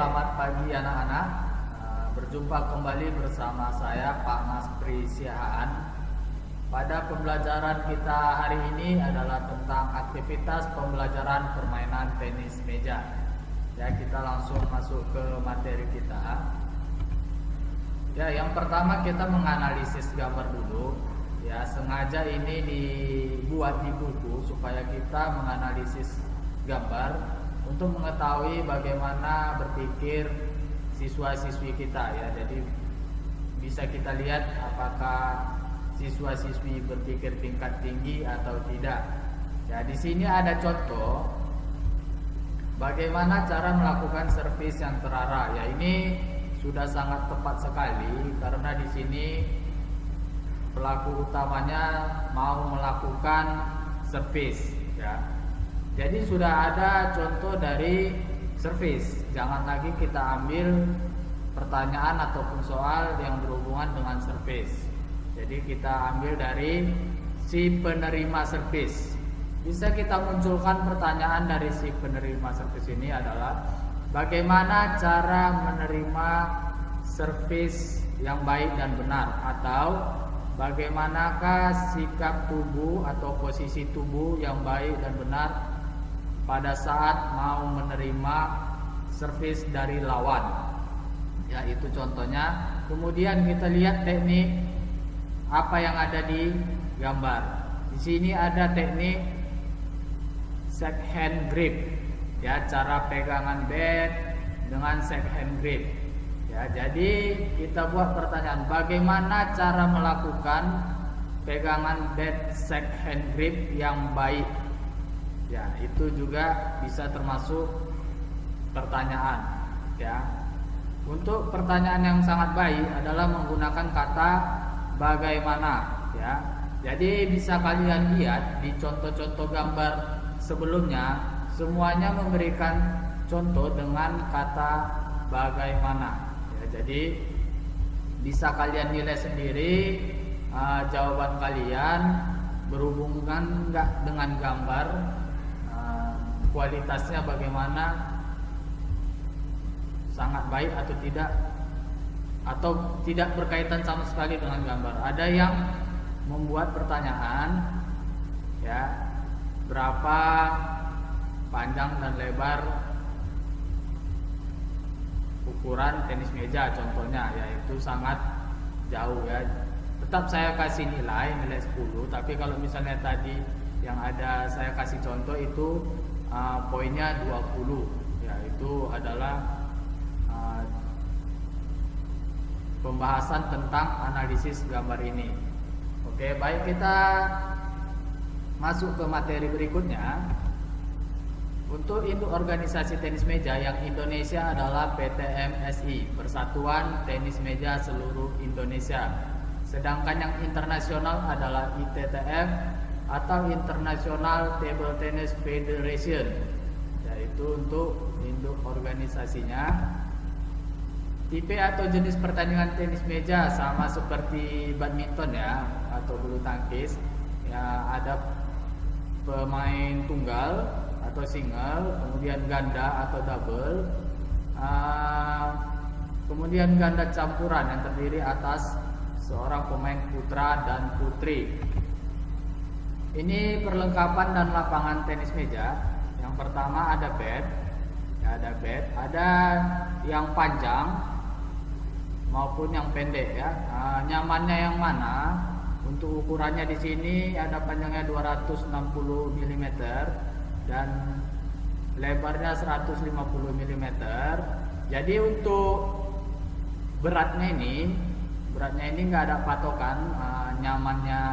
selamat pagi anak-anak. Berjumpa kembali bersama saya Pak Mas Pri Siahaan. Pada pembelajaran kita hari ini adalah tentang aktivitas pembelajaran permainan tenis meja. Ya, kita langsung masuk ke materi kita. Ya, yang pertama kita menganalisis gambar dulu. Ya, sengaja ini dibuat di buku supaya kita menganalisis gambar untuk mengetahui bagaimana berpikir siswa-siswi kita ya. Jadi bisa kita lihat apakah siswa-siswi berpikir tingkat tinggi atau tidak. Ya, di sini ada contoh bagaimana cara melakukan servis yang terarah. Ya, ini sudah sangat tepat sekali karena di sini pelaku utamanya mau melakukan servis ya. Jadi sudah ada contoh dari servis. Jangan lagi kita ambil pertanyaan ataupun soal yang berhubungan dengan servis. Jadi kita ambil dari si penerima servis. Bisa kita munculkan pertanyaan dari si penerima servis ini adalah bagaimana cara menerima servis yang baik dan benar, atau bagaimanakah sikap tubuh atau posisi tubuh yang baik dan benar pada saat mau menerima servis dari lawan. Ya, itu contohnya. Kemudian kita lihat teknik apa yang ada di gambar. Di sini ada teknik shake hand grip. Ya, cara pegangan bat dengan shake hand grip. Ya, jadi kita buat pertanyaan, bagaimana cara melakukan pegangan bat shake hand grip yang baik? Ya, itu juga bisa termasuk pertanyaan ya. Untuk pertanyaan yang sangat baik adalah menggunakan kata bagaimana ya. Jadi bisa kalian lihat di contoh-contoh gambar sebelumnya, semuanya memberikan contoh dengan kata bagaimana ya. Jadi bisa kalian nilai sendiri jawaban kalian berhubungan enggak dengan gambar, kualitasnya bagaimana, sangat baik atau tidak berkaitan sama sekali dengan gambar. Ada yang membuat pertanyaan ya, berapa panjang dan lebar ukuran tenis meja contohnya, yaitu sangat jauh ya. Tetap saya kasih nilai 10, tapi kalau misalnya tadi yang ada saya kasih contoh itu poinnya 20 ya. Itu adalah pembahasan tentang analisis gambar ini. Oke, baik, kita masuk ke materi berikutnya. Untuk induk organisasi tenis meja yang Indonesia adalah PTMSI, Persatuan Tenis Meja Seluruh Indonesia. Sedangkan yang internasional adalah ITTF atau International Table Tennis Federation, yaitu untuk induk organisasinya. Tipe atau jenis pertandingan tenis meja sama seperti badminton ya, atau bulu tangkis ya. Ada pemain tunggal atau single, kemudian ganda atau double, kemudian ganda campuran yang terdiri atas seorang pemain putra dan putri. Ini perlengkapan dan lapangan tenis meja. Yang pertama ada bat, ya, ada yang panjang maupun yang pendek ya. Nyamannya yang mana? Untuk ukurannya di sini ada panjangnya 260 mm dan lebarnya 150 mm. Jadi untuk beratnya ini nggak ada patokan. Nyamannya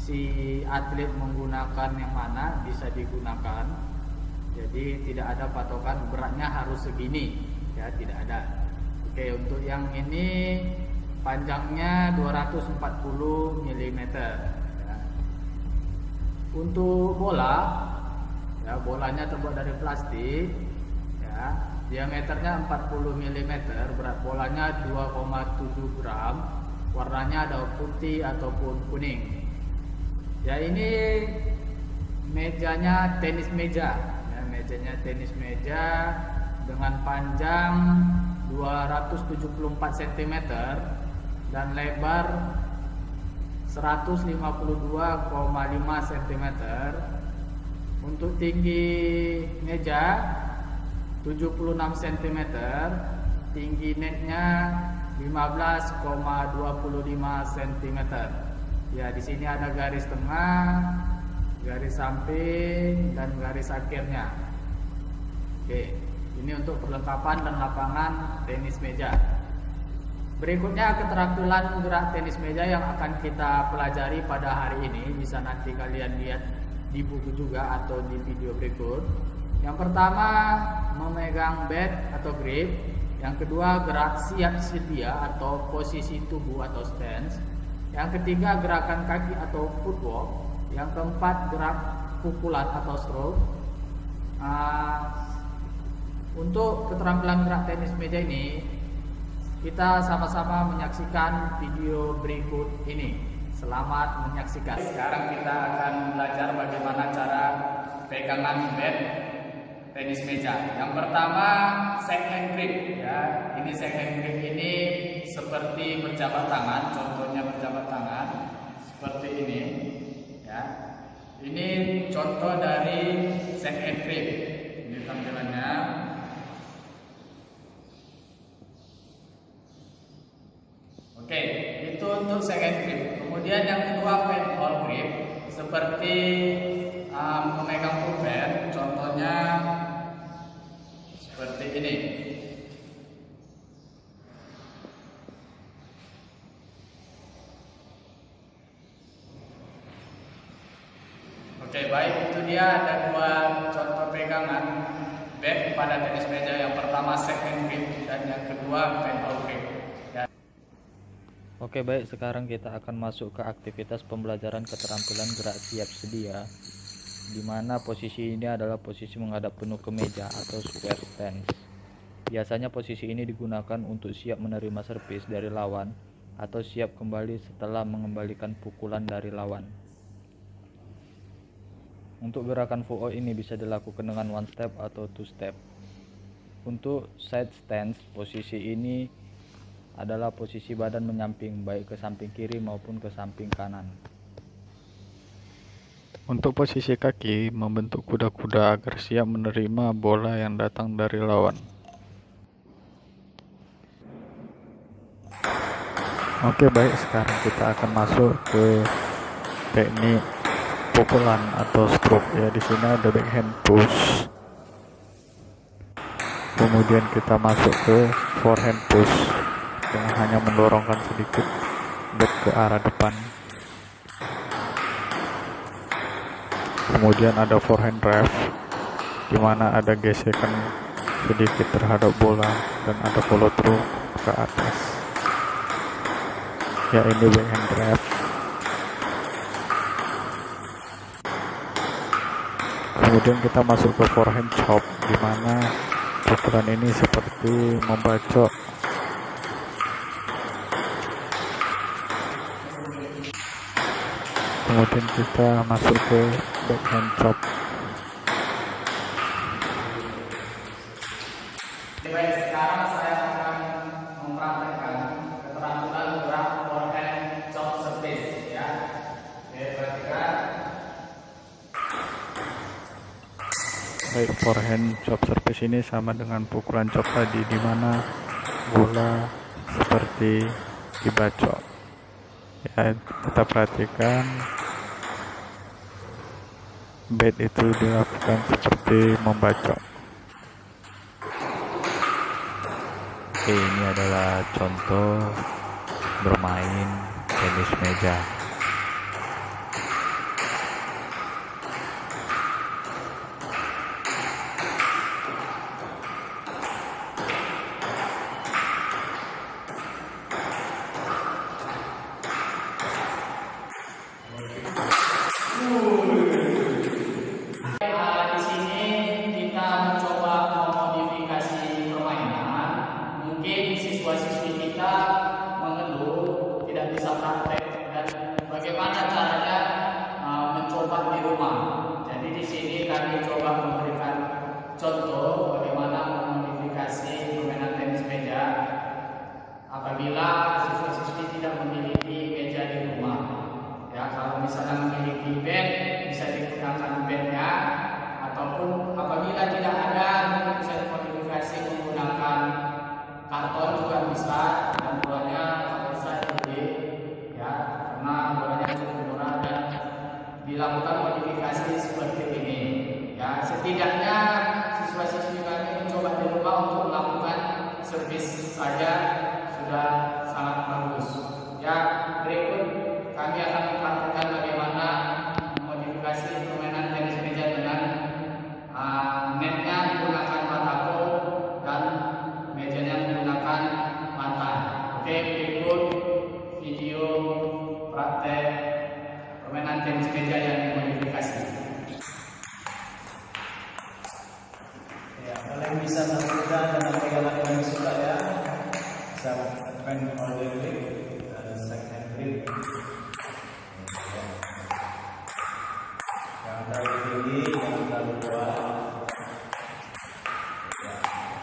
si atlet menggunakan yang mana bisa digunakan. Jadi tidak ada patokan beratnya harus segini ya, tidak ada. Oke, untuk yang ini panjangnya 240 mm ya. Untuk bola ya, bolanya terbuat dari plastik ya, diameternya 40 mm, berat bolanya 2,7 gram, warnanya ada putih ataupun kuning. Ya, ini mejanya tenis meja ya, mejanya tenis meja dengan panjang 274 cm dan lebar 152,5 cm. Untuk tinggi meja 76 cm, tinggi netnya 15,25 cm. Ya, di sini ada garis tengah, garis samping, dan garis akhirnya. Oke, ini untuk perlengkapan dan lapangan tenis meja. Berikutnya keterampilan gerak tenis meja yang akan kita pelajari pada hari ini. Bisa nanti kalian lihat di buku juga atau di video berikut. Yang pertama, memegang bat atau grip. Yang kedua, gerak siap sedia atau posisi tubuh atau stance. Yang ketiga, gerakan kaki atau footwork. Yang keempat, gerak pukulan atau stroke. Untuk keterampilan gerak tenis meja ini, kita sama-sama menyaksikan video berikut ini. Selamat menyaksikan. Sekarang kita akan belajar bagaimana cara pegangan bat tenis meja. Yang pertama, second grip ya. Ini second grip ini seperti berjabat tangan, contohnya berjabat tangan seperti ini ya. Ini contoh dari second grip. Ini tampilannya. Oke, itu untuk second grip. Kemudian yang kedua, penhold grip, seperti memegang pulpen, contohnya seperti ini. Oke, baik, itu dia ada dua contoh pegangan bat pada tenis meja. Yang pertama second grip dan yang kedua penhold grip. Oke, baik, sekarang kita akan masuk ke aktivitas pembelajaran keterampilan gerak siap sedia, di mana posisi ini adalah posisi menghadap penuh ke meja atau square stance. Biasanya posisi ini digunakan untuk siap menerima servis dari lawan atau siap kembali setelah mengembalikan pukulan dari lawan. Untuk gerakan footwork ini bisa dilakukan dengan one step atau two step. Untuk side stance, posisi ini adalah posisi badan menyamping, baik ke samping kiri maupun ke samping kanan. Untuk posisi kaki, membentuk kuda-kuda agar siap menerima bola yang datang dari lawan. Oke, baik, sekarang kita akan masuk ke teknik pukulan atau stroke ya. Di sini ada backhand push. Kemudian kita masuk ke forehand push dengan hanya mendorongkan sedikit bat ke arah depan. Kemudian ada forehand drive, di mana ada gesekan sedikit terhadap bola dan ada follow through ke atas. Ya, ini backhand drive. Kemudian kita masuk ke forehand chop, di mana pukulan ini seperti membacok. Kemudian kita masuk ke backhand chop. Baik, sekarang saya akan mempraktekkan keterampilan gerak forehand chop service ya. Oke, perhatikan. Baik, forehand chop service ini sama dengan pukulan chop tadi, di mana bola seperti dibacok. Ya, kita perhatikan bat itu dilakukan seperti membacok. Oke, ini adalah contoh bermain tenis meja. Di sini kita mencoba memodifikasi permainan. Mungkin siswa-siswi kita mengeluh tidak bisa praktek dan bagaimana caranya mencoba di rumah. Jadi di sini kami coba memberikan contoh bagaimana memodifikasi apabila siswa-siswi tidak memiliki meja di rumah, ya kalau misalnya memiliki bed bisa digunakan bednya, ataupun apabila tidak ada bisa dimodifikasi menggunakan karton juga bisa, dan bolanya kalau bisa gede ya, karena bolanya cukup murah dan dilakukan modifikasi seperti ini ya. Setidaknya siswa-siswi kami mencoba di rumah untuk melakukan servis saja sudah sangat bagus ya. Berikut kami akan mempraktikkan bagaimana modifikasi permainan tenis meja dengan netnya menggunakan batako dan mejanya menggunakan mantan. Oke, berikut video praktek permainan tenis meja yang dimodifikasi. Ya, kalian bisa melakukan dengan pegangan yang suka ya. Bisa main all the grip, second grip. Jangan terlalu tinggi, jangan terlalu kuat.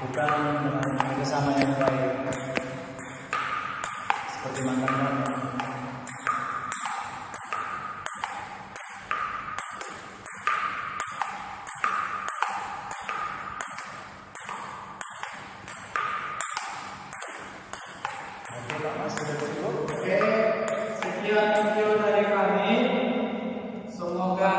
Bukan dengan kerjasama yang baik, seperti mantan. Oke, sekian video dari kami. Semoga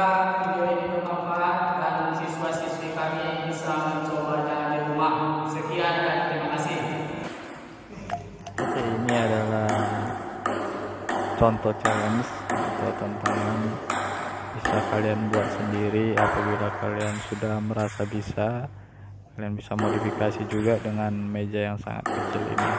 video ini bermanfaat dan siswa-siswi kami bisa mencobanya di rumah. Sekian dan terima kasih. Oke, ini adalah contoh challenge atau tantangan bisa kalian buat sendiri. Apabila kalian sudah merasa bisa, kalian bisa modifikasi juga dengan meja yang sangat kecil ini.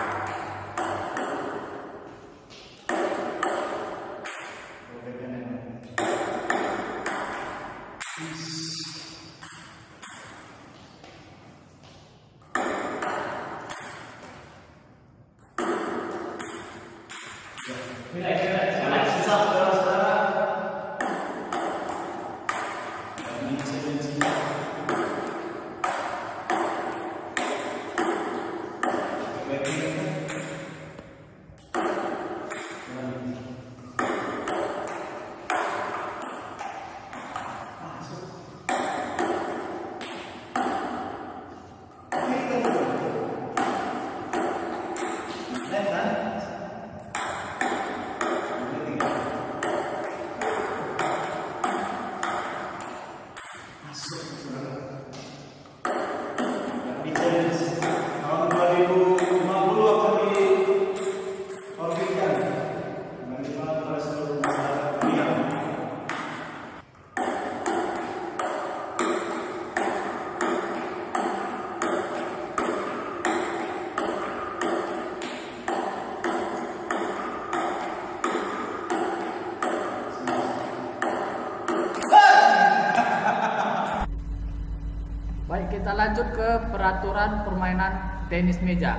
Baik, kita lanjut ke peraturan permainan tenis meja.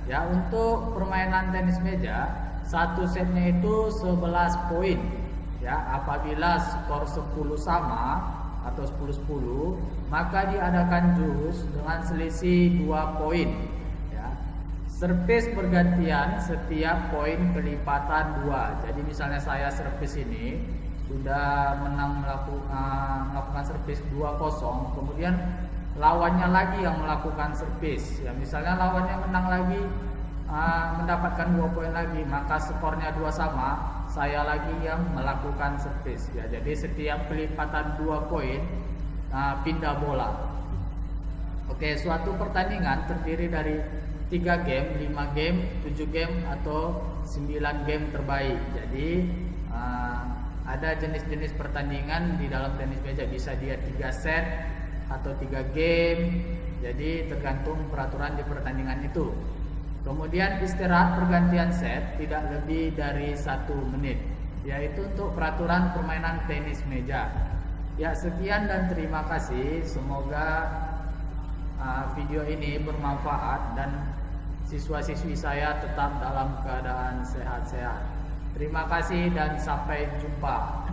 Ya, untuk permainan tenis meja, satu setnya itu 11 poin. Ya, apabila skor 10 sama atau 10-10, maka diadakan jurus dengan selisih 2 poin. Ya. Servis bergantian setiap poin kelipatan 2. Jadi misalnya saya servis ini sudah menang melakukan servis 2-0, kemudian lawannya lagi yang melakukan servis. Ya, misalnya lawannya menang lagi, mendapatkan 2 poin lagi, maka skornya 2 sama, saya lagi yang melakukan servis. Ya, jadi setiap kelipatan 2 poin pindah bola. Oke, suatu pertandingan terdiri dari 3 game, 5 game, 7 game atau 9 game terbaik. Jadi ada jenis-jenis pertandingan di dalam tenis meja, bisa dia 3 set atau 3 game, jadi tergantung peraturan di pertandingan itu. Kemudian istirahat pergantian set tidak lebih dari 1 menit, yaitu untuk peraturan permainan tenis meja. Ya, sekian dan terima kasih. Semoga video ini bermanfaat dan siswa-siswi saya tetap dalam keadaan sehat-sehat. Terima kasih dan sampai jumpa.